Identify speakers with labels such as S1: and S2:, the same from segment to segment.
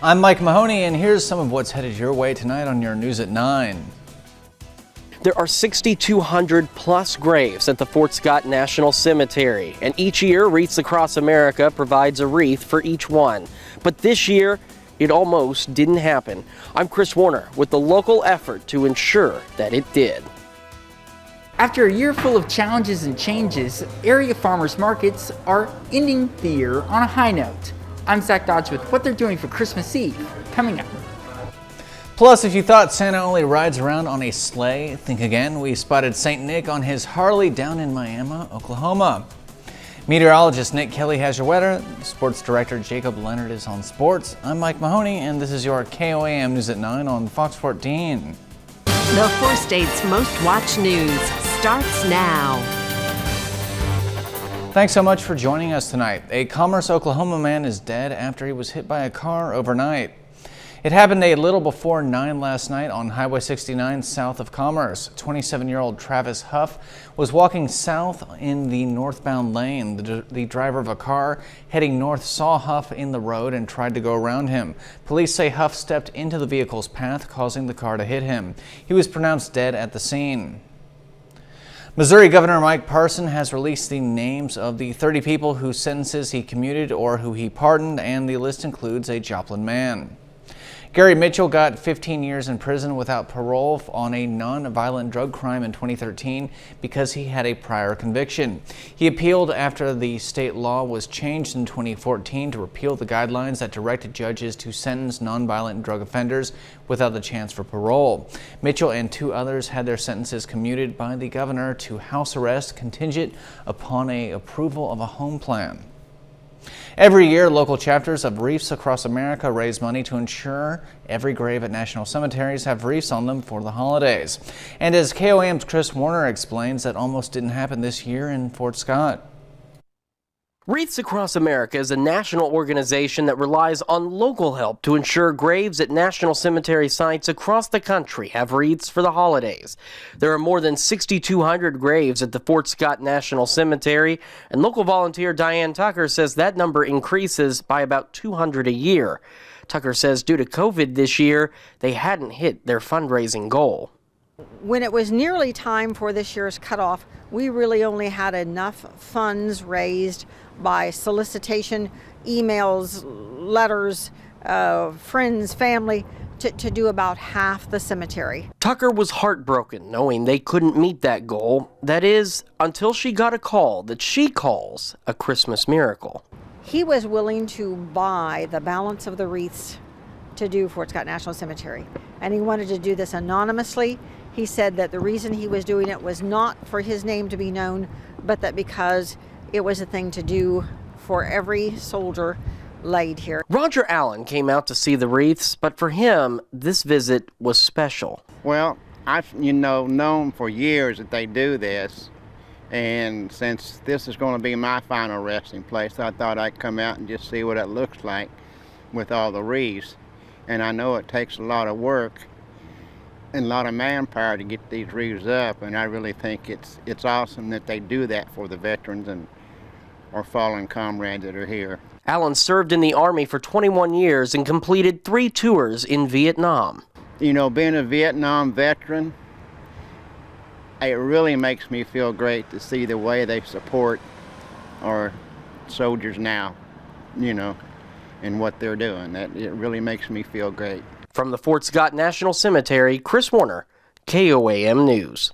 S1: I'm Mike Mahoney, and here's some of what's headed your way tonight on your News at 9.
S2: There are 6,200 plus graves at the Fort Scott National Cemetery, and each year Wreaths Across America provides a wreath for each one. But this year, it almost didn't happen. I'm Chris Warner with the local effort to ensure that it did.
S3: After a year full of challenges and changes, area farmers markets are ending the year on a high note. I'm Zach Dodge with what they're doing for Christmas Eve, coming up.
S1: Plus, if you thought Santa only rides around on a sleigh, think again. We spotted St. Nick on his Harley down in Miami, Oklahoma. Meteorologist Nick Kelly has your weather. Sports director Jacob Leonard is on sports. I'm Mike Mahoney, and this is your KOAM News at 9 on Fox 14.
S4: The 4 states' most watched news starts now.
S1: Thanks so much for joining us tonight. A Commerce, Oklahoma man is dead after he was hit by a car overnight. It happened a little before 9 last night on Highway 69 south of Commerce. 27-year-old Travis Huff was walking south in the northbound lane. The driver of a car heading north saw Huff in the road and tried to go around him. Police say Huff stepped into the vehicle's path, causing the car to hit him. He was pronounced dead at the scene. Missouri Governor Mike Parson has released the names of the 30 people whose sentences he commuted or who he pardoned, and the list includes a Joplin man. Gary Mitchell got 15 years in prison without parole on a non-violent drug crime in 2013 because he had a prior conviction. He appealed after the state law was changed in 2014 to repeal the guidelines that directed judges to sentence non-violent drug offenders without the chance for parole. Mitchell and 2 others had their sentences commuted by the governor to house arrest contingent upon approval of a home plan. Every year, local chapters of Wreaths Across America raise money to ensure every grave at national cemeteries have wreaths on them for the holidays. And as KOAM's Chris Warner explains, that almost didn't happen this year in Fort Scott.
S2: Wreaths Across America is a national organization that relies on local help to ensure graves at national cemetery sites across the country have wreaths for the holidays. There are more than 6,200 graves at the Fort Scott National Cemetery, and local volunteer Diane Tucker says that number increases by about 200 a year. Tucker says due to COVID this year, they hadn't hit their fundraising goal.
S5: When it was nearly time for this year's cutoff, we really only had enough funds raised by solicitation, emails, letters, friends, family, to do about half the cemetery.
S2: Tucker was heartbroken knowing they couldn't meet that goal. That is, until she got a call that she calls a Christmas miracle.
S5: He was willing to buy the balance of the wreaths to do Fort Scott National Cemetery, and he wanted to do this anonymously. He said that the reason he was doing it was not for his name to be known, but that because it was a thing to do for every soldier laid here.
S2: Roger Allen came out to see the wreaths, but for him, this visit was special.
S6: Well, I've known for years that they do this, and since this is going to be my final resting place, I thought I'd come out and just see what it looks like with all the wreaths. And I know it takes a lot of work and a lot of manpower to get these wreaths up, and I really think it's awesome that they do that for the veterans and our fallen comrades that are here.
S2: Allen served in the Army for 21 years and completed 3 tours in Vietnam.
S6: Being a Vietnam veteran, it really makes me feel great to see the way they support our soldiers now, and what they're doing. It really makes me feel great.
S2: From the Fort Scott National Cemetery, Chris Warner, KOAM News.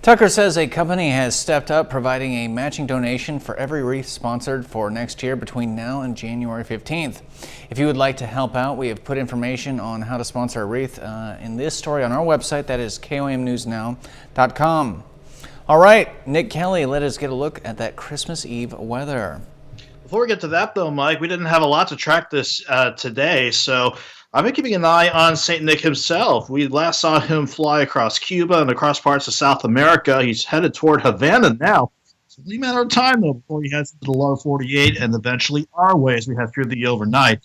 S1: Tucker says a company has stepped up, providing a matching donation for every wreath sponsored for next year between now and January 15th. If you would like to help out, we have put information on how to sponsor a wreath in this story on our website. That is KOAMnewsnow.com. All right, Nick Kelly, let us get a look at that Christmas Eve weather.
S7: Before we get to that, though, Mike, we didn't have a lot to track this today, so I've been keeping an eye on St. Nick himself. We last saw him fly across Cuba and across parts of South America. He's headed toward Havana now. It's only a matter of time, though, before he heads into the lower 48 and eventually our way as we head through the overnight.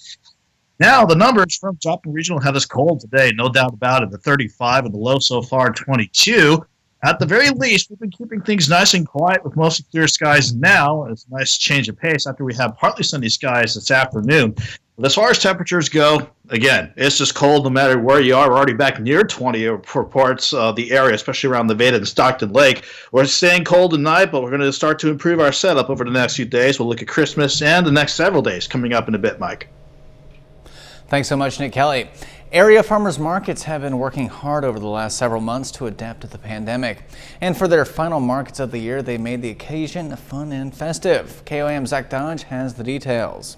S7: Now, the numbers from Joplin Regional have us cold today, no doubt about it. The 35 and the low so far, 22. At the very least, we've been keeping things nice and quiet with mostly clear skies now. It's a nice change of pace after we have partly sunny skies this afternoon. But as far as temperatures go, again, it's just cold no matter where you are. We're already back near 20 for parts of the area, especially around the Veda and Stockton Lake. We're staying cold tonight, but we're going to start to improve our setup over the next few days. We'll look at Christmas and the next several days coming up in a bit, Mike.
S1: Thanks so much, Nick Kelly. Area farmers markets have been working hard over the last several months to adapt to the pandemic. And for their final markets of the year, they made the occasion fun and festive. KOAM's Zach Dodge has the details.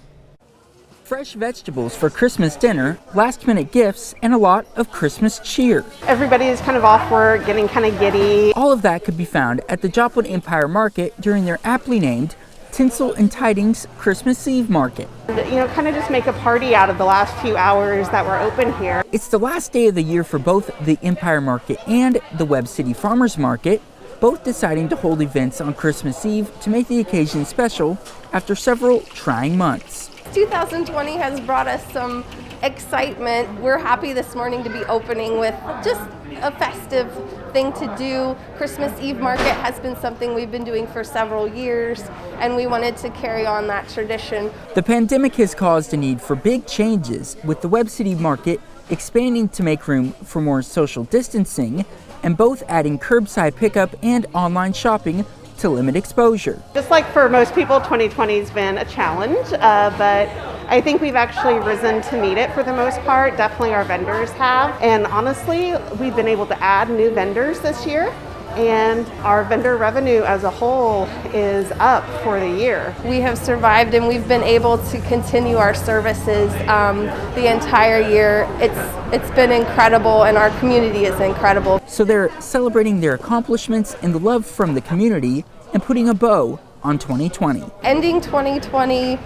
S3: Fresh vegetables for Christmas dinner, last-minute gifts, and a lot of Christmas cheer.
S8: Everybody is kind of off work, getting kind of giddy.
S3: All of that could be found at the Joplin Empire Market during their aptly named Tinsel and Tidings Christmas Eve Market.
S8: Kind of just make a party out of the last few hours that we're open here.
S3: It's the last day of the year for both the Empire Market and the Webb City Farmers Market, both deciding to hold events on Christmas Eve to make the occasion special after several trying months.
S9: 2020 has brought us some excitement. We're happy this morning to be opening with just a festive thing to do. Christmas Eve market has been something we've been doing for several years, and we wanted to carry on that tradition.
S3: The pandemic has caused a need for big changes, with the Webb City Market expanding to make room for more social distancing, and both adding curbside pickup and online shopping to limit exposure.
S8: Just like for most people, 2020 has been a challenge, but I think we've actually risen to meet it for the most part. Definitely our vendors have. And honestly, we've been able to add new vendors this year, and our vendor revenue as a whole is up for the year.
S9: We have survived, and we've been able to continue our services the entire year. It's been incredible, and our community is incredible.
S3: So they're celebrating their accomplishments and the love from the community and putting a bow on 2020.
S9: Ending 2020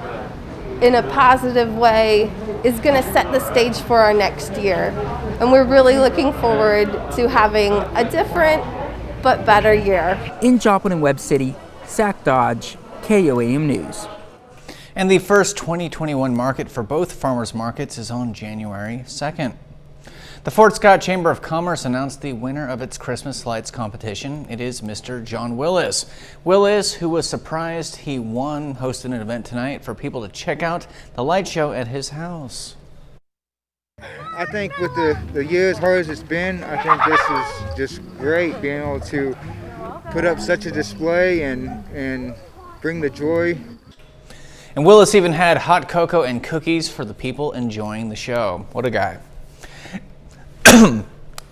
S9: in a positive way is going to set the stage for our next year. And we're really looking forward to having a different but better year.
S3: In Joplin and Webb City, Zach Dodge, KOAM News.
S1: And the first 2021 market for both farmers markets is on January 2nd. The Fort Scott Chamber of Commerce announced the winner of its Christmas lights competition. It is Mr. John Willis. Willis, who was surprised he won, hosted an event tonight for people to check out the light show at his house.
S10: I think with the year as hard as it's been, I think this is just great, being able to put up such a display and bring the joy.
S1: And Willis even had hot cocoa and cookies for the people enjoying the show. What a guy.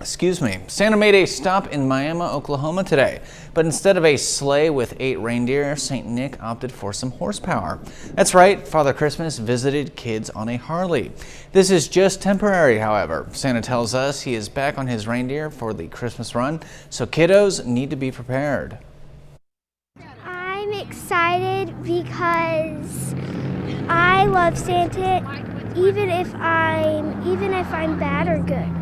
S1: Excuse me. Santa made a stop in Miami, Oklahoma today, but instead of a sleigh with 8 reindeer, St. Nick opted for some horsepower. That's right, Father Christmas visited kids on a Harley. This is just temporary, however. Santa tells us he is back on his reindeer for the Christmas run, so kiddos need to be prepared.
S11: I'm excited because I love Santa, even if I'm bad or good.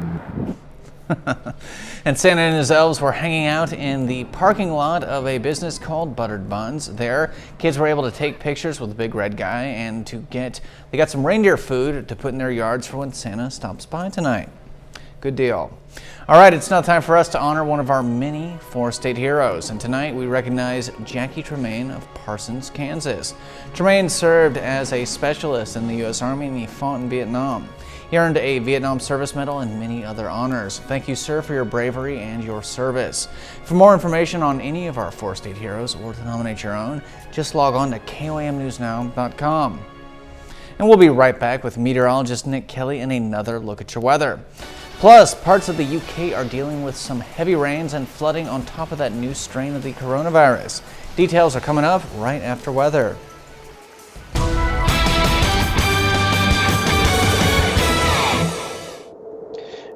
S1: And Santa and his elves were hanging out in the parking lot of a business called Buttered Buns. There, kids were able to take pictures with the big red guy and they got some reindeer food to put in their yards for when Santa stops by tonight. Good deal. All right, it's now time for us to honor one of our many four-state heroes. And tonight we recognize Jackie Tremaine of Parsons, Kansas. Tremaine served as a specialist in the U.S. Army and he fought in Vietnam. He earned a Vietnam Service Medal and many other honors. Thank you, sir, for your bravery and your service. For more information on any of our four-state heroes or to nominate your own, just log on to KOAMNewsNow.com. And we'll be right back with meteorologist Nick Kelly and another look at your weather. Plus, parts of the UK are dealing with some heavy rains and flooding on top of that new strain of the coronavirus. Details are coming up right after weather.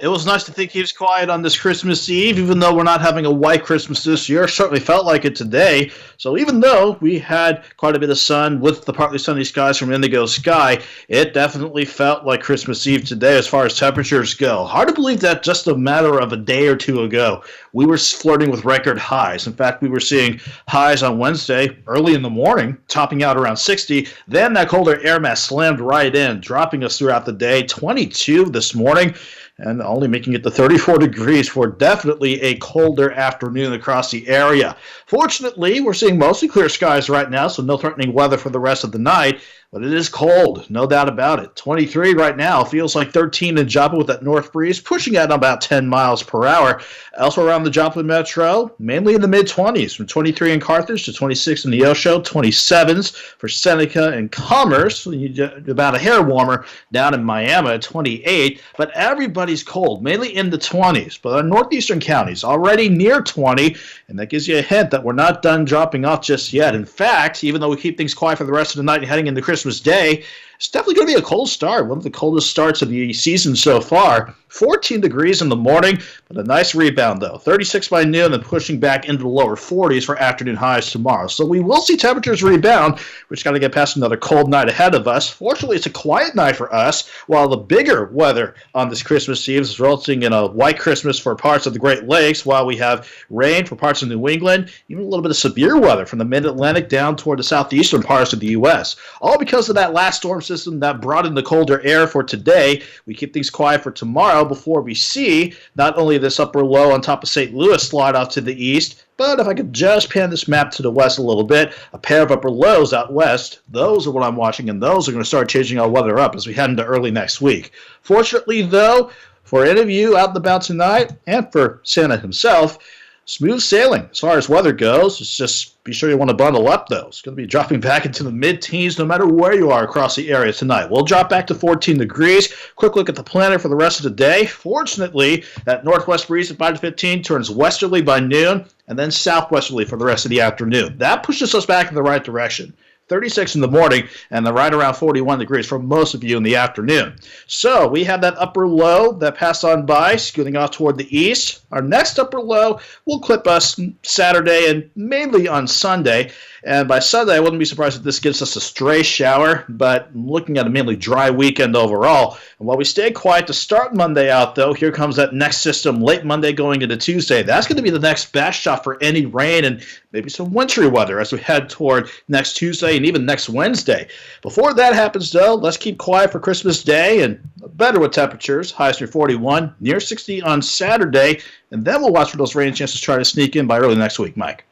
S7: It was nice to think he was quiet on this Christmas Eve, even though we're not having a white Christmas this year. Certainly felt like it today. So even though we had quite a bit of sun with the partly sunny skies from Indigo Sky, it definitely felt like Christmas Eve today as far as temperatures go. Hard to believe that just a matter of a day or two ago, we were flirting with record highs. In fact, we were seeing highs on Wednesday early in the morning, topping out around 60. Then that colder air mass slammed right in, dropping us throughout the day. 22 this morning, and only making it to 34 degrees for definitely a colder afternoon across the area. Fortunately, we're seeing mostly clear skies right now, so no threatening weather for the rest of the night. But it is cold, no doubt about it. 23 right now, feels like 13 in Joplin with that north breeze, pushing at about 10 miles per hour. Elsewhere around the Joplin Metro, mainly in the mid-20s, from 23 in Carthage to 26 in Neosho, 27s for Seneca and Commerce, about a hair warmer down in Miami at 28. But everybody's cold, mainly in the 20s. But our northeastern counties already near 20, and that gives you a hint that we're not done dropping off just yet. In fact, even though we keep things quiet for the rest of the night and heading into Christmas Day, it's definitely going to be a cold start, one of the coldest starts of the season so far. 14 degrees in the morning, but a nice rebound, though. 36 by noon and pushing back into the lower 40s for afternoon highs tomorrow. So we will see temperatures rebound. We're just got to get past another cold night ahead of us. Fortunately, it's a quiet night for us, while the bigger weather on this Christmas Eve is resulting in a white Christmas for parts of the Great Lakes, while we have rain for parts of New England, even a little bit of severe weather from the mid-Atlantic down toward the southeastern parts of the U.S. All because of that last storm system that brought in the colder air for today. We keep things quiet for tomorrow before we see not only this upper low on top of St. Louis slide off to the east, but if I could just pan this map to the west a little bit, a pair of upper lows out west, those are what I'm watching, and those are going to start changing our weather up as we head into early next week. Fortunately, though, for any of you out and about tonight, and for Santa himself, smooth sailing as far as weather goes. It's just be sure you want to bundle up, though. It's going to be dropping back into the mid-teens no matter where you are across the area tonight. We'll drop back to 14 degrees. Quick look at the planet for the rest of the day. Fortunately, that northwest breeze at 5 to 15 turns westerly by noon and then southwesterly for the rest of the afternoon. That pushes us back in the right direction. 36 in the morning, and then right around 41 degrees for most of you in the afternoon. So we have that upper low that passed on by, scooting off toward the east. Our next upper low will clip us Saturday and mainly on Sunday. And by Sunday, I wouldn't be surprised if this gives us a stray shower, but looking at a mainly dry weekend overall. And while we stay quiet to start Monday out, though, here comes that next system late Monday going into Tuesday. That's going to be the next best shot for any rain and maybe some wintry weather as we head toward next Tuesday and even next Wednesday. Before that happens, though, let's keep quiet for Christmas Day and better with temperatures, highs near 41, near 60 on Saturday, and then we'll watch for those rain chances try to sneak in by early next week, Mike.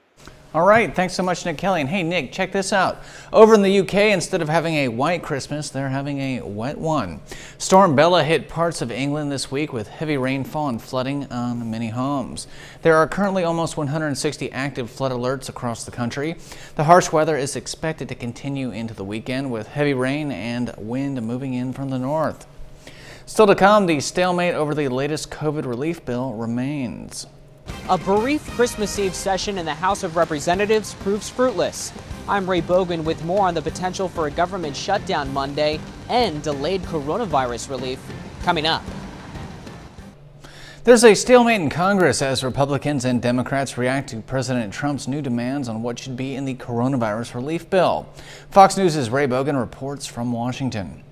S1: All right, thanks so much, Nick Kelly. And hey, Nick, check this out. Over in the UK, instead of having a white Christmas, they're having a wet one. Storm Bella hit parts of England this week with heavy rainfall and flooding on many homes. There are currently almost 160 active flood alerts across the country. The harsh weather is expected to continue into the weekend with heavy rain and wind moving in from the north. Still to come, the stalemate over the latest COVID relief bill remains.
S12: A brief Christmas Eve session in the House of Representatives proves fruitless. I'm Ray Bogan with more on the potential for a government shutdown Monday and delayed coronavirus relief coming up.
S1: There's a stalemate in Congress as Republicans and Democrats react to President Trump's new demands on what should be in the coronavirus relief bill. Fox News' Ray Bogan reports from Washington.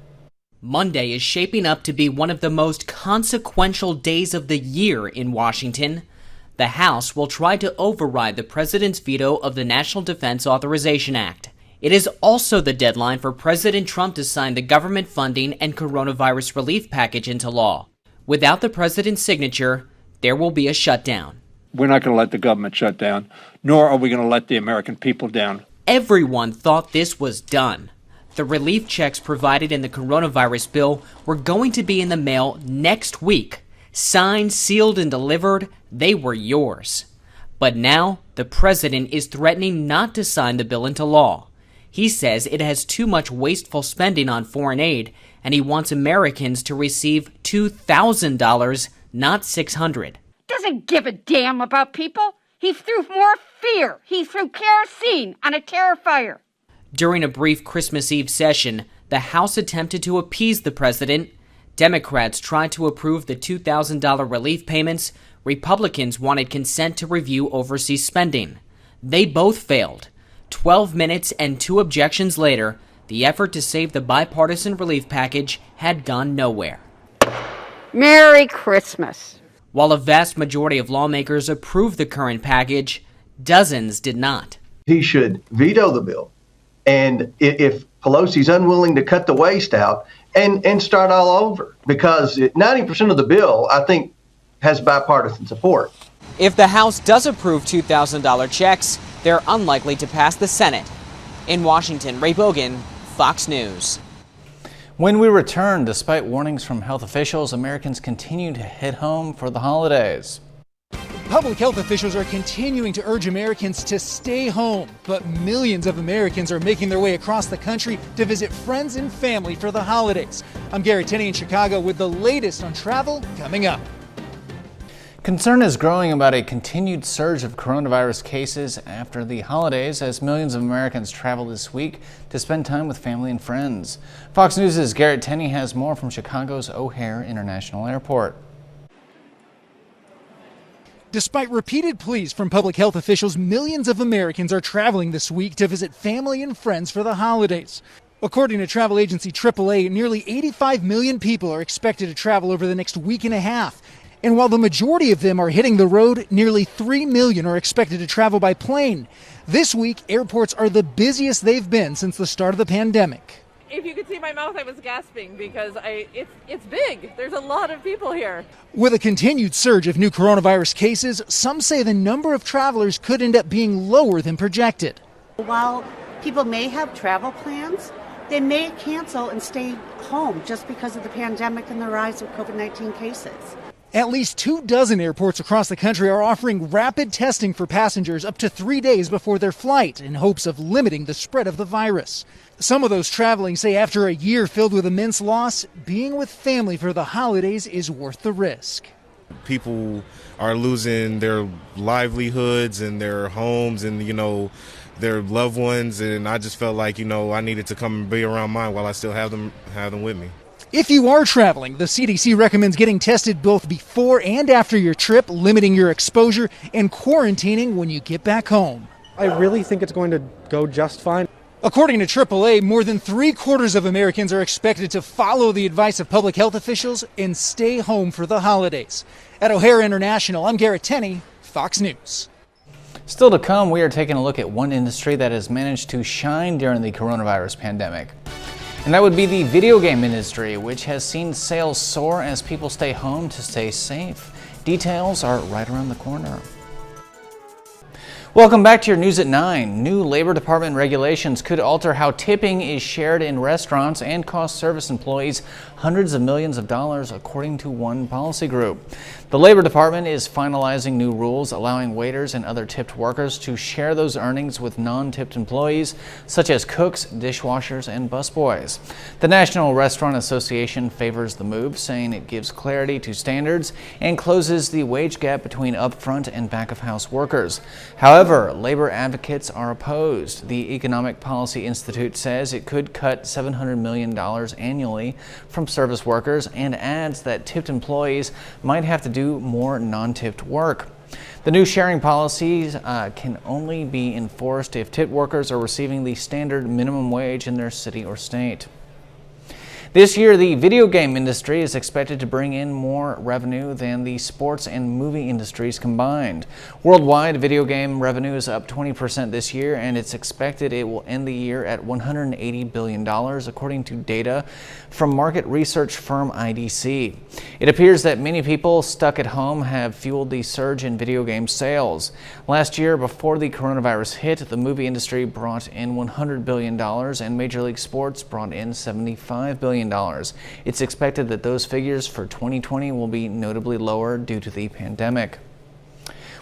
S13: Monday is shaping up to be one of the most consequential days of the year in Washington. The House will try to override the president's veto of the National Defense Authorization Act. It is also the deadline for President Trump to sign the government funding and coronavirus relief package into law. Without the president's signature, there will be a shutdown.
S14: We're not going to let the government shut down, nor are we going to let the American people down.
S13: Everyone thought this was done. The relief checks provided in the coronavirus bill were going to be in the mail next week. Signed, sealed, and delivered, they were yours. But now, the president is threatening not to sign the bill into law. He says it has too much wasteful spending on foreign aid, and he wants Americans to receive $2,000, not $600.
S15: Doesn't give a damn about people. He threw more fear. He threw kerosene on a terrifier.
S13: During a brief Christmas Eve session, the House attempted to appease the president. Democrats tried to approve the $2,000 relief payments. Republicans wanted consent to review overseas spending. They both failed. 12 minutes and 2 objections later, the effort to save the bipartisan relief package had gone nowhere.
S15: Merry Christmas.
S13: While a vast majority of lawmakers approved the current package, dozens did not.
S16: He should veto the bill. And if Pelosi's unwilling to cut the waste out and start all over, because 90% of the bill, I think, has bipartisan support.
S12: If the House does approve $2,000 checks, they're unlikely to pass the Senate. In Washington, Ray Bogan, Fox News.
S1: When we return, despite warnings from health officials, Americans continue to head home for the holidays.
S17: Public health officials are continuing to urge Americans to stay home, but millions of Americans are making their way across the country to visit friends and family for the holidays. I'm Gary Tenney in Chicago with the latest on travel coming up.
S1: Concern is growing about a continued surge of coronavirus cases after the holidays as millions of Americans travel this week to spend time with family and friends. Fox News' Garrett Tenney has more from Chicago's O'Hare International Airport.
S17: Despite repeated pleas from public health officials, millions of Americans are traveling this week to visit family and friends for the holidays. According to travel agency AAA, nearly 85 million people are expected to travel over the next week and a half. And while the majority of them are hitting the road, nearly 3 million are expected to travel by plane. This week, airports are the busiest they've been since the start of the pandemic.
S18: If you could see my mouth, I was gasping because it's big. There's a lot of people here.
S17: With a continued surge of new coronavirus cases, some say the number of travelers could end up being lower than projected.
S19: While people may have travel plans, they may cancel and stay home just because of the pandemic and the rise of COVID-19 cases.
S17: At least 24 airports across the country are offering rapid testing for passengers up to 3 days before their flight in hopes of limiting the spread of the virus. Some of those traveling say after a year filled with immense loss, being with family for the holidays is worth the risk.
S20: People are losing their livelihoods and their homes and, their loved ones. And I just felt like, I needed to come and be around mine while I still have them with me.
S17: If you are traveling, the CDC recommends getting tested both before and after your trip, limiting your exposure, and quarantining when you get back home.
S21: I really think it's going to go just fine.
S17: According to AAA, more than 3/4 of Americans are expected to follow the advice of public health officials and stay home for the holidays. At O'Hare International, I'm Garrett Tenney, Fox News.
S1: Still to come, we are taking a look at one industry that has managed to shine during the coronavirus pandemic. And that would be the video game industry, which has seen sales soar as people stay home to stay safe. Details are right around the corner. Welcome back to your News at 9. New Labor Department regulations could alter how tipping is shared in restaurants and cost service employees hundreds of millions of dollars, according to one policy group. The Labor Department is finalizing new rules allowing waiters and other tipped workers to share those earnings with non-tipped employees, such as cooks, dishwashers, and busboys. The National Restaurant Association favors the move, saying it gives clarity to standards and closes the wage gap between upfront and back-of-house workers. However, labor advocates are opposed. The Economic Policy Institute says it could cut $700 million annually from service workers and adds that tipped employees might have to do more non-tipped work. The new sharing policies can only be enforced if tipped workers are receiving the standard minimum wage in their city or state. This year, the video game industry is expected to bring in more revenue than the sports and movie industries combined. Worldwide, video game revenue is up 20% this year, and it's expected it will end the year at $180 billion, according to data from market research firm IDC. It appears that many people stuck at home have fueled the surge in video game sales. Last year, before the coronavirus hit, the movie industry brought in $100 billion, and Major League Sports brought in $75 billion. It's expected that those figures for 2020 will be notably lower due to the pandemic.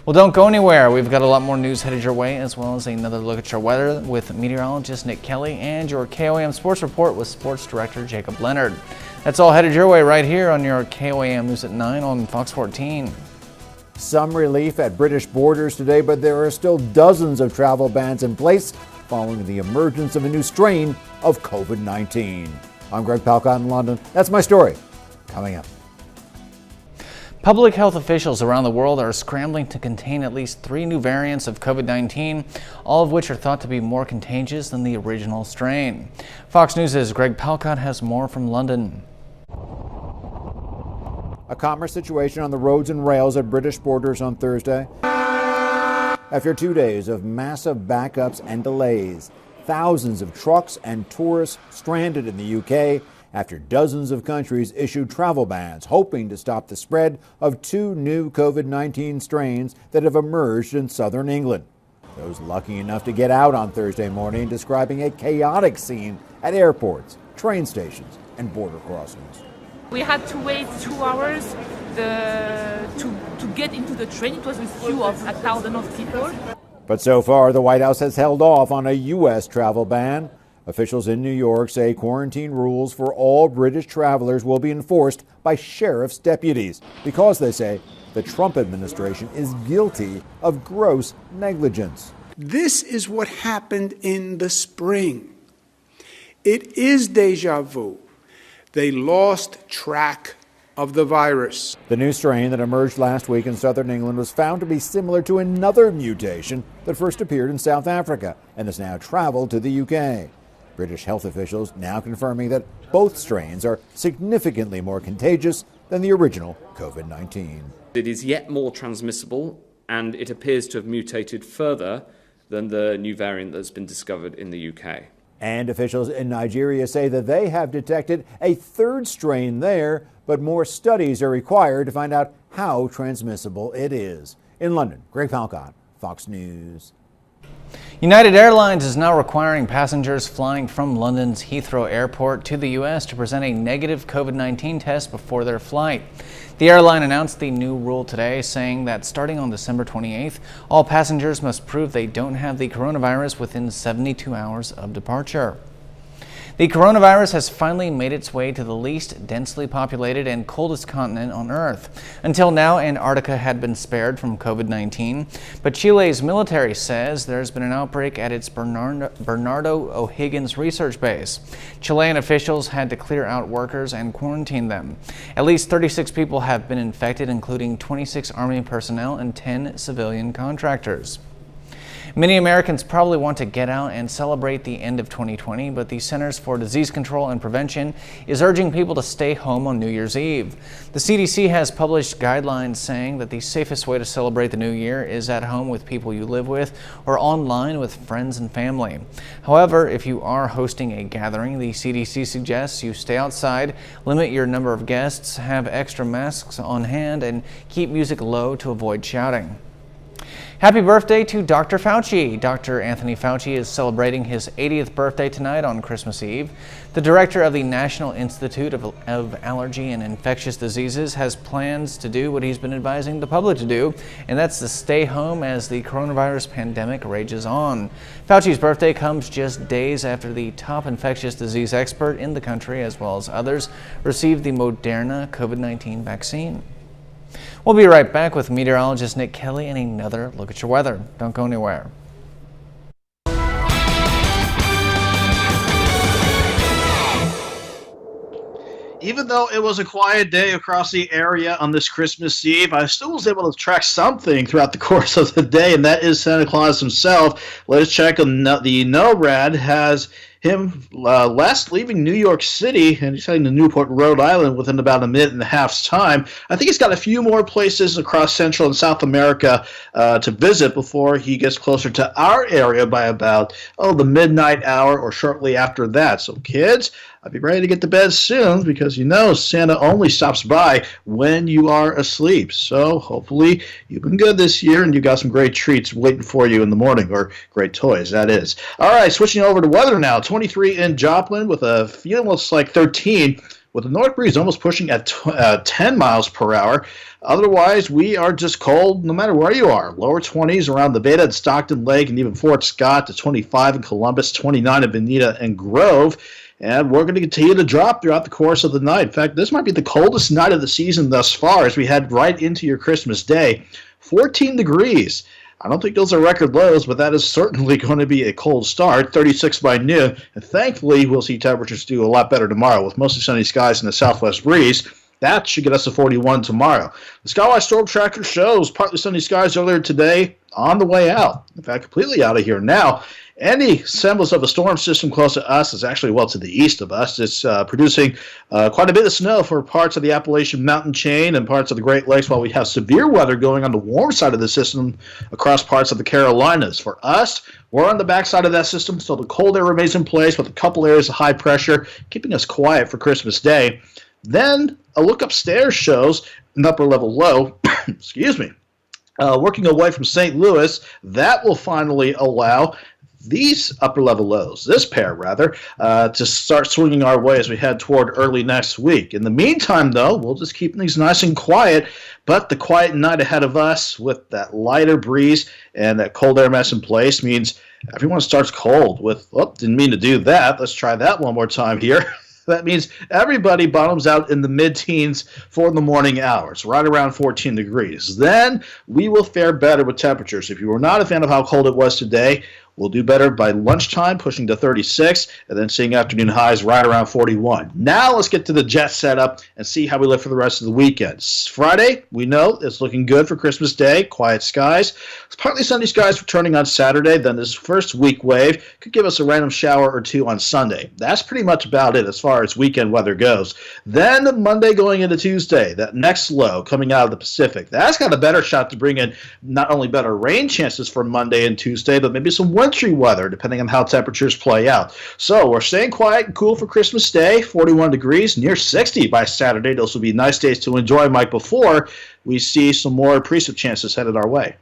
S1: Well, don't go anywhere. We've got a lot more news headed your way, as well as another look at your weather with meteorologist Nick Kelly and your KOAM Sports Report with Sports Director Jacob Leonard. That's all headed your way right here on your KOAM News at 9 on Fox 14.
S22: Some relief at British borders today, but there are still dozens of travel bans in place following the emergence of a new strain of COVID-19. I'm Greg Palcott in London. That's my story. Coming up.
S1: Public health officials around the world are scrambling to contain at least 3 new variants of COVID-19, all of which are thought to be more contagious than the original strain. Fox News' Greg Palcott has more from London.
S22: A commerce situation on the roads and rails at British borders on Thursday. After 2 days of massive backups and delays, thousands of trucks and tourists stranded in the UK after dozens of countries issued travel bans, hoping to stop the spread of 2 new COVID-19 strains that have emerged in southern England. Those lucky enough to get out on Thursday morning describing a chaotic scene at airports, train stations, and border crossings.
S4: We had to wait 2 hours to get into the train. It was a queue of 1,000 of people.
S22: But so far, the White House has held off on a U.S. travel ban. Officials in New York say quarantine rules for all British travelers will be enforced by sheriff's deputies because, they say, the Trump administration is guilty of gross negligence.
S5: This is what happened in the spring. It is deja vu. They lost track of the virus.
S22: The new strain that emerged last week in southern England was found to be similar to another mutation that first appeared in South Africa and has now traveled to the UK. British health officials now confirming that both strains are significantly more contagious than the original COVID-19.
S23: It is yet more transmissible, and it appears to have mutated further than the new variant that's been discovered in the UK.
S22: And officials in Nigeria say that they have detected a third strain there, but more studies are required to find out how transmissible it is. In London, Greg Falcott, Fox News.
S1: United Airlines is now requiring passengers flying from London's Heathrow Airport to the U.S. to present a negative COVID-19 test before their flight. The airline announced the new rule today, saying that starting on December 28th, all passengers must prove they don't have the coronavirus within 72 hours of departure. The coronavirus has finally made its way to the least densely populated and coldest continent on Earth. Until now, Antarctica had been spared from COVID-19, but Chile's military says there's been an outbreak at its Bernardo O'Higgins research base. Chilean officials had to clear out workers and quarantine them. At least 36 people have been infected, including 26 Army personnel and 10 civilian contractors. Many Americans probably want to get out and celebrate the end of 2020, but the Centers for Disease Control and Prevention is urging people to stay home on New Year's Eve. The CDC has published guidelines saying that the safest way to celebrate the new year is at home with people you live with or online with friends and family. However, if you are hosting a gathering, the CDC suggests you stay outside, limit your number of guests, have extra masks on hand, and keep music low to avoid shouting. Happy birthday to Dr. Fauci. Dr. Anthony Fauci is celebrating his 80th birthday tonight on Christmas Eve. The director of the National Institute of Allergy and Infectious Diseases has plans to do what he's been advising the public to do, and that's to stay home as the coronavirus pandemic rages on. Fauci's birthday comes just days after the top infectious disease expert in the country, as well as others, received the Moderna COVID-19 vaccine. We'll be right back with meteorologist Nick Kelly and another look at your weather. Don't go anywhere.
S7: Even though it was a quiet day across the area on this Christmas Eve, I still was able to track something throughout the course of the day, and that is Santa Claus himself. Let's check on the NORAD has him last leaving New York City, and he's heading to Newport, Rhode Island within about a minute and a half's time. I think he's got a few more places across Central and South America to visit before he gets closer to our area by about, the midnight hour or shortly after that. So kids, I'll be ready to get to bed soon because Santa only stops by when you are asleep. So hopefully you've been good this year and you've got some great treats waiting for you in the morning, or great toys, that is. All right, switching over to weather now. 23 in Joplin with a feeling looks like 13 with a north breeze almost pushing at 10 miles per hour. Otherwise, we are just cold no matter where you are. Lower 20s around the Beta and Stockton Lake and even Fort Scott, to 25 in Columbus, 29 in Bonita and Grove. And we're going to continue to drop throughout the course of the night. In fact, this might be the coldest night of the season thus far as we head right into your Christmas Day. 14 degrees. I don't think those are record lows, but that is certainly going to be a cold start. 36 by noon. And thankfully, we'll see temperatures do a lot better tomorrow with mostly sunny skies and a southwest breeze. That should get us to 41 tomorrow. The Skywise Storm Tracker shows partly sunny skies earlier today on the way out. In fact, completely out of here now. Any semblance of a storm system close to us is actually well to the east of us. It's producing quite a bit of snow for parts of the Appalachian Mountain chain and parts of the Great Lakes, while we have severe weather going on the warm side of the system across parts of the Carolinas. For us, we're on the backside of that system, so the cold air remains in place with a couple areas of high pressure, keeping us quiet for Christmas Day. Then a look upstairs shows an upper level low, excuse me, Working away from St. Louis, that will finally allow these upper level lows, this pair rather, to start swinging our way as we head toward early next week. In the meantime, though, we'll just keep things nice and quiet, but the quiet night ahead of us with that lighter breeze and that cold air mass in place means everyone starts cold with, didn't mean to do that. Let's try that one more time here. That means everybody bottoms out in the mid-teens for the morning hours, right around 14 degrees. Then we will fare better with temperatures. If you were not a fan of how cold it was today, we'll do better by lunchtime, pushing to 36, and then seeing afternoon highs right around 41. Now let's get to the jet setup and see how we live for the rest of the weekend. Friday, we know it's looking good for Christmas Day, quiet skies. It's partly sunny skies returning on Saturday, then this first week wave could give us a random shower or two on Sunday. That's pretty much about it as far as weekend weather goes. Then Monday going into Tuesday, that next low coming out of the Pacific, that's got a better shot to bring in not only better rain chances for Monday and Tuesday, but maybe some wintry weather, depending on how temperatures play out. So we're staying quiet and cool for Christmas Day, 41 degrees, near 60 by Saturday. Those will be nice days to enjoy, Mike, before we see some more precip chances headed our way.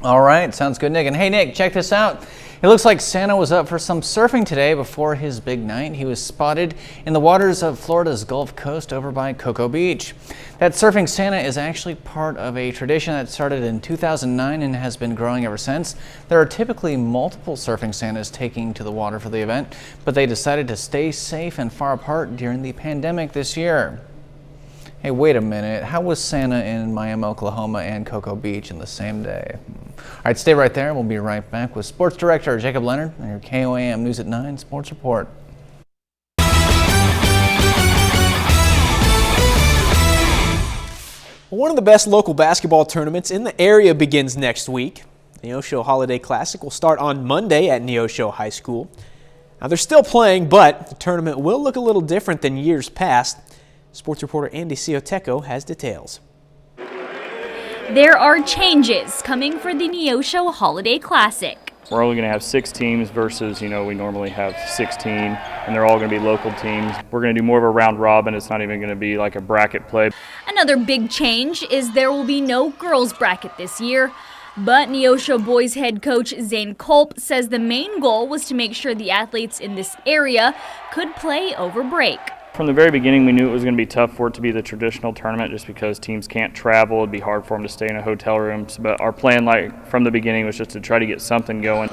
S1: All right, sounds good, Nick. And hey, Nick, check this out. It looks like Santa was up for some surfing today before his big night. He was spotted in the waters of Florida's Gulf Coast over by Cocoa Beach. That surfing Santa is actually part of a tradition that started in 2009 and has been growing ever since. There are typically multiple surfing Santas taking to the water for the event, but they decided to stay safe and far apart during the pandemic this year. Hey, wait a minute. How was Santa in Miami, Oklahoma and Cocoa Beach in the same day? All right, stay right there. We'll be right back with Sports Director Jacob Leonard and your KOAM News at 9 Sports Report.
S12: One of the best local basketball tournaments in the area begins next week. The Neosho Holiday Classic will start on Monday at Neosho High School. Now, they're still playing, but the tournament will look a little different than years past. Sports reporter Andy Cioteco has details.
S2: There are changes coming for the Neosho Holiday Classic.
S6: We're only going to have 6 teams versus, we normally have 16, and they're all going to be local teams. We're going to do more of a round robin. It's not even going to be like a bracket play.
S2: Another big change is there will be no girls bracket this year. But Neosho boys head coach Zane Culp says the main goal was to make sure the athletes in this area could play over break.
S6: From the very beginning, we knew it was going to be tough for it to be the traditional tournament just because teams can't travel. It'd be hard for them to stay in a hotel room. But our plan, from the beginning, was just to try to get something going.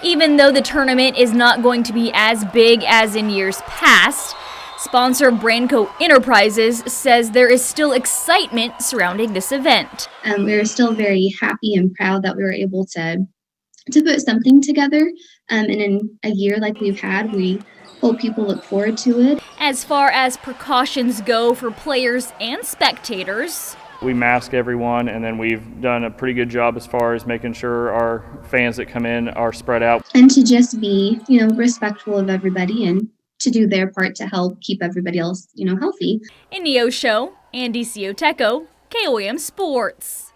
S2: Even though the tournament is not going to be as big as in years past, sponsor Branco Enterprises says there is still excitement surrounding this event.
S8: We are still very happy and proud that we were able to put something together. And in a year like we've had, we hope people look forward to it.
S2: As far as precautions go for players and spectators,
S6: we mask everyone, and then we've done a pretty good job as far as making sure our fans that come in are spread out.
S8: And to just be, respectful of everybody and to do their part to help keep everybody else, healthy.
S2: In Neosho, Andy Cioteco, KOAM Sports.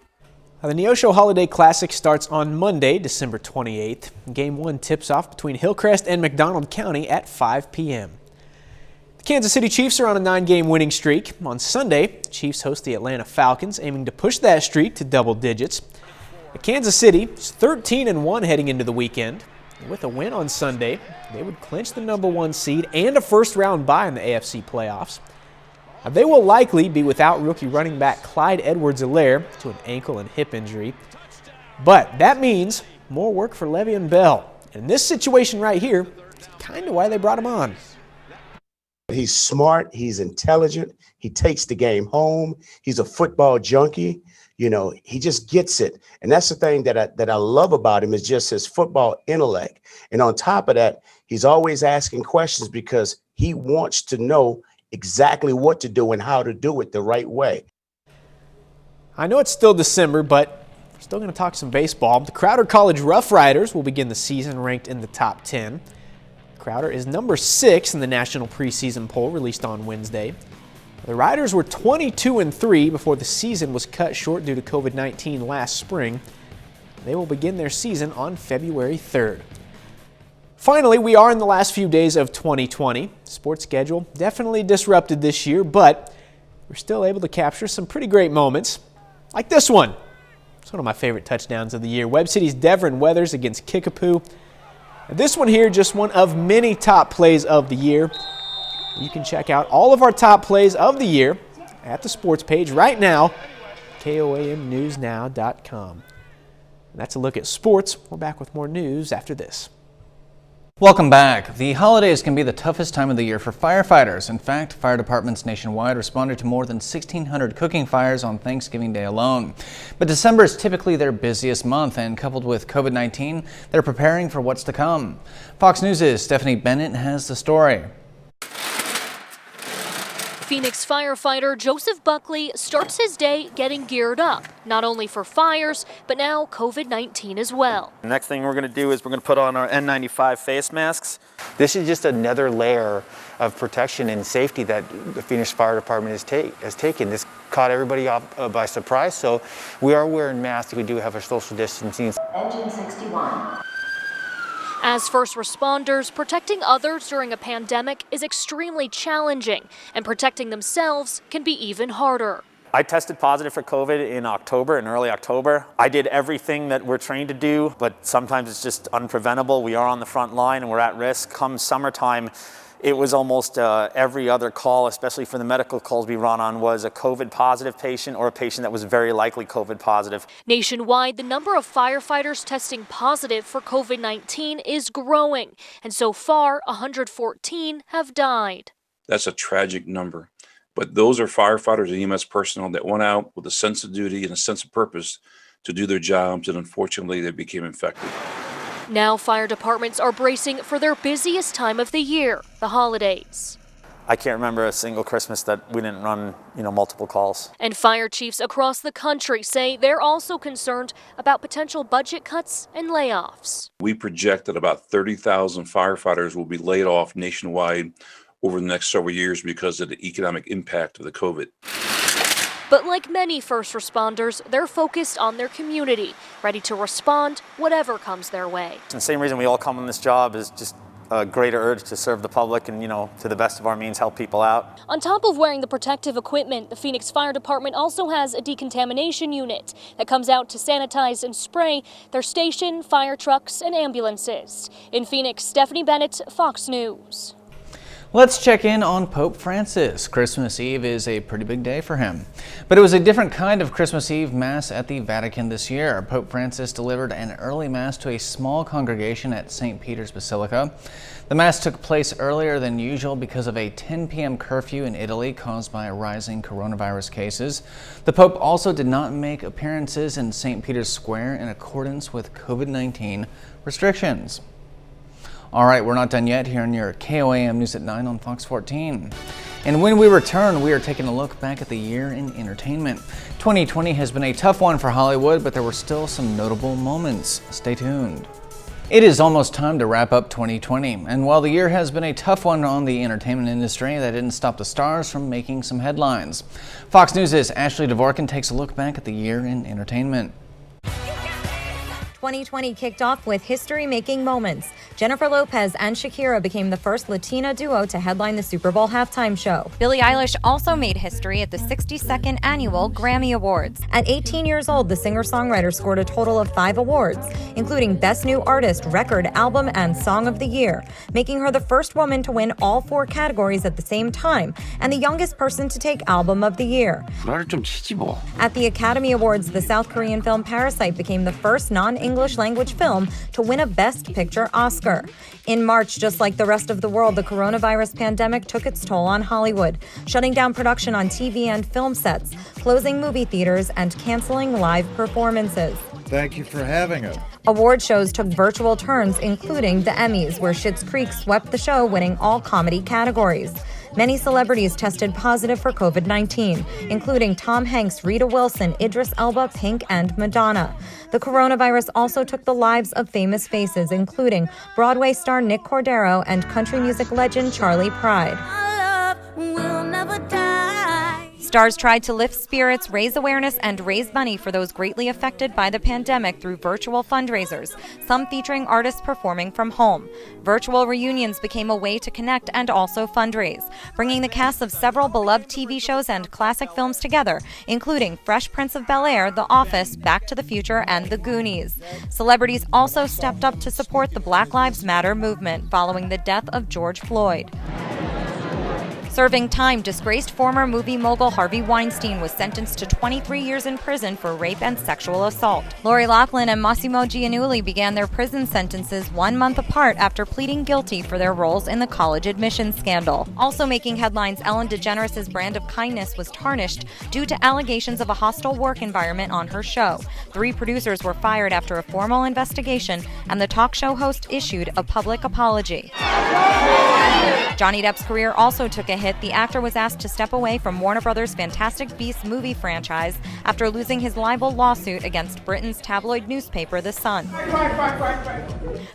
S12: The Neosho Holiday Classic starts on Monday, December 28th. Game 1 tips off between Hillcrest and McDonald County at 5 p.m. The Kansas City Chiefs are on a 9-game winning streak. On Sunday, the Chiefs host the Atlanta Falcons, aiming to push that streak to double digits. Kansas City is 13-1 heading into the weekend. With a win on Sunday, they would clinch the #1 seed and a first-round bye in the AFC playoffs. They will likely be without rookie running back Clyde Edwards-Helaire to an ankle and hip injury. But that means more work for Le'Veon Bell. And in this situation right here, it's kind of why they brought him on.
S24: He's smart, he's intelligent, he takes the game home, he's a football junkie. He just gets it. And that's the thing that I love about him is just his football intellect. And on top of that, he's always asking questions because he wants to know exactly what to do and how to do it the right way.
S12: I know it's still December, but we're still going to talk some baseball. The Crowder College Rough Riders will begin the season ranked in the top 10. Crowder is number 6 in the national preseason poll released on Wednesday. The Riders were 22-3 before the season was cut short due to COVID-19 last spring. They will begin their season on February 3rd. Finally, we are in the last few days of 2020. Sports schedule definitely disrupted this year, but we're still able to capture some pretty great moments, like this one.
S3: It's one of my favorite touchdowns of the year. Webb City's Devin Weathers against Kickapoo. And this one here, just one of many top plays of the year. You can check out all of our top plays of the year at the sports page right now, KOAMNewsNow.com. That's a look at sports. We're back with more news after this.
S1: Welcome back. The holidays can be the toughest time of the year for firefighters. In fact, fire departments nationwide responded to more than 1,600 cooking fires on Thanksgiving Day alone. But December is typically their busiest month, and coupled with COVID-19, they're preparing for what's to come. Fox News' Stephanie Bennett has the story.
S9: Phoenix firefighter Joseph Buckley starts his day getting geared up, not only for fires, but now COVID-19 as well.
S10: The next thing we're going to do is we're going to put on our N95 face masks.
S11: This is just another layer of protection and safety that the Phoenix Fire Department has taken. This caught everybody off by surprise, so we are wearing masks. We do have our social distancing.
S9: Engine 61. As first responders, protecting others during a pandemic is extremely challenging, and protecting themselves can be even harder.
S10: I tested positive for COVID in early October. I did everything that we're trained to do, but sometimes it's just unpreventable. We are on the front line and we're at risk. Come summertime, it was almost every other call, especially for the medical calls we run on, was a COVID positive patient or a patient that was very likely COVID positive.
S9: Nationwide, the number of firefighters testing positive for COVID-19 is growing, and so far, 114 have died.
S25: That's a tragic number, but those are firefighters and EMS personnel that went out with a sense of duty and a sense of purpose to do their jobs, and unfortunately, they became infected.
S9: Now fire departments are bracing for their busiest time of the year, the holidays.
S10: I can't remember a single Christmas that we didn't run, multiple calls.
S9: And fire chiefs across the country say they're also concerned about potential budget cuts and layoffs.
S25: We project that about 30,000 firefighters will be laid off nationwide over the next several years because of the economic impact of the COVID.
S9: But like many first responders, they're focused on their community, ready to respond whatever comes their way.
S10: The same reason we all come on this job is just a greater urge to serve the public and, to the best of our means, help people out.
S9: On top of wearing the protective equipment, the Phoenix Fire Department also has a decontamination unit that comes out to sanitize and spray their station, fire trucks, and ambulances. In Phoenix, Stephanie Bennett, Fox News.
S1: Let's check in on Pope Francis. Christmas Eve is a pretty big day for him. But it was a different kind of Christmas Eve Mass at the Vatican this year. Pope Francis delivered an early Mass to a small congregation at St. Peter's Basilica. The Mass took place earlier than usual because of a 10 p.m. curfew in Italy caused by rising coronavirus cases. The Pope also did not make appearances in St. Peter's Square in accordance with COVID-19 restrictions. All right, we're not done yet here on your KOAM News at 9 on Fox 14. And when we return, we are taking a look back at the year in entertainment. 2020 has been a tough one for Hollywood, but there were still some notable moments. Stay tuned. It is almost time to wrap up 2020. And while the year has been a tough one on the entertainment industry, that didn't stop the stars from making some headlines. Fox News' Ashley Dvorkin takes a look back at the year in entertainment.
S26: 2020 kicked off with history-making moments. Jennifer Lopez and Shakira became the first Latina duo to headline the Super Bowl halftime show. Billie Eilish also made history at the 62nd Annual Grammy Awards. At 18 years old, the singer-songwriter scored a total of 5 awards, including Best New Artist, Record, Album, and Song of the Year, making her the first woman to win all 4 categories at the same time, and the youngest person to take Album of the Year. At the Academy Awards, the South Korean film Parasite became the first non-English language film to win a Best Picture Oscar. In March, just like the rest of the world, the coronavirus pandemic took its toll on Hollywood, shutting down production on TV and film sets, closing movie theaters, and canceling live performances.
S27: Thank you for having us.
S26: Award shows took virtual turns, including the Emmys, where Schitt's Creek swept the show, winning all comedy categories. Many celebrities tested positive for COVID-19, including Tom Hanks, Rita Wilson, Idris Elba, Pink, and Madonna. The coronavirus also took the lives of famous faces, including Broadway star Nick Cordero and country music legend Charlie Pride. Stars tried to lift spirits, raise awareness, and raise money for those greatly affected by the pandemic through virtual fundraisers, some featuring artists performing from home. Virtual reunions became a way to connect and also fundraise, bringing the cast of several beloved TV shows and classic films together, including Fresh Prince of Bel-Air, The Office, Back to the Future, and The Goonies. Celebrities also stepped up to support the Black Lives Matter movement following the death of George Floyd. Serving time, disgraced former movie mogul Harvey Weinstein was sentenced to 23 years in prison for rape and sexual assault. Lori Loughlin and Massimo Giannulli began their prison sentences 1 month apart after pleading guilty for their roles in the college admissions scandal. Also making headlines, Ellen DeGeneres' brand of kindness was tarnished due to allegations of a hostile work environment on her show. 3 producers were fired after a formal investigation, and the talk show host issued a public apology. Johnny Depp's career also took a hit. The actor was asked to step away from Warner Brothers' Fantastic Beasts movie franchise after losing his libel lawsuit against Britain's tabloid newspaper, The Sun.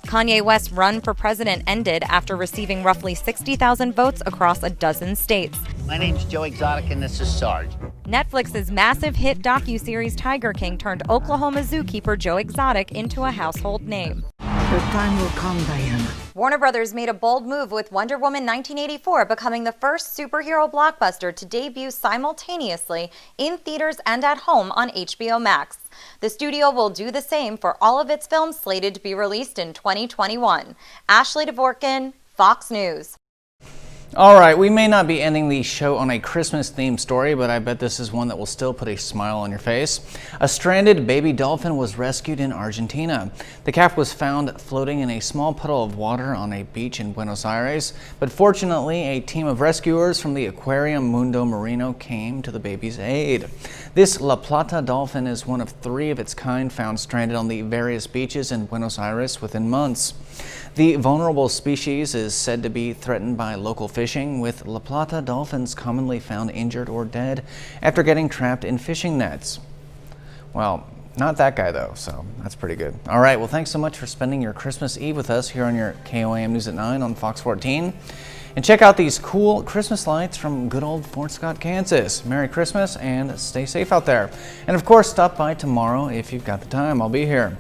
S26: Kanye West's run for president ended after receiving roughly 60,000 votes across a dozen states.
S13: My name's Joe Exotic, and this is Sarge.
S26: Netflix's massive hit docuseries Tiger King turned Oklahoma zookeeper Joe Exotic into a household name.
S14: Your time will come, Diana.
S26: Warner Brothers made a bold move with Wonder Woman 1984 becoming the first superhero blockbuster to debut simultaneously in theaters and at home on HBO Max. The studio will do the same for all of its films slated to be released in 2021. Ashley Dvorkin, Fox News.
S1: All right, we may not be ending the show on a Christmas-themed story, but I bet this is one that will still put a smile on your face. A stranded baby dolphin was rescued in Argentina. The calf was found floating in a small puddle of water on a beach in Buenos Aires, but fortunately, a team of rescuers from the Aquarium Mundo Marino came to the baby's aid. This La Plata Dolphin is one of 3 of its kind found stranded on the various beaches in Buenos Aires within months. The vulnerable species is said to be threatened by local fishing, with La Plata dolphins commonly found injured or dead after getting trapped in fishing nets. Well, not that guy though, so that's pretty good. All right, well, thanks so much for spending your Christmas Eve with us here on your KOAM News at 9 on Fox 14. And check out these cool Christmas lights from good old Fort Scott, Kansas. Merry Christmas and stay safe out there. And of course, stop by tomorrow if you've got the time. I'll be here.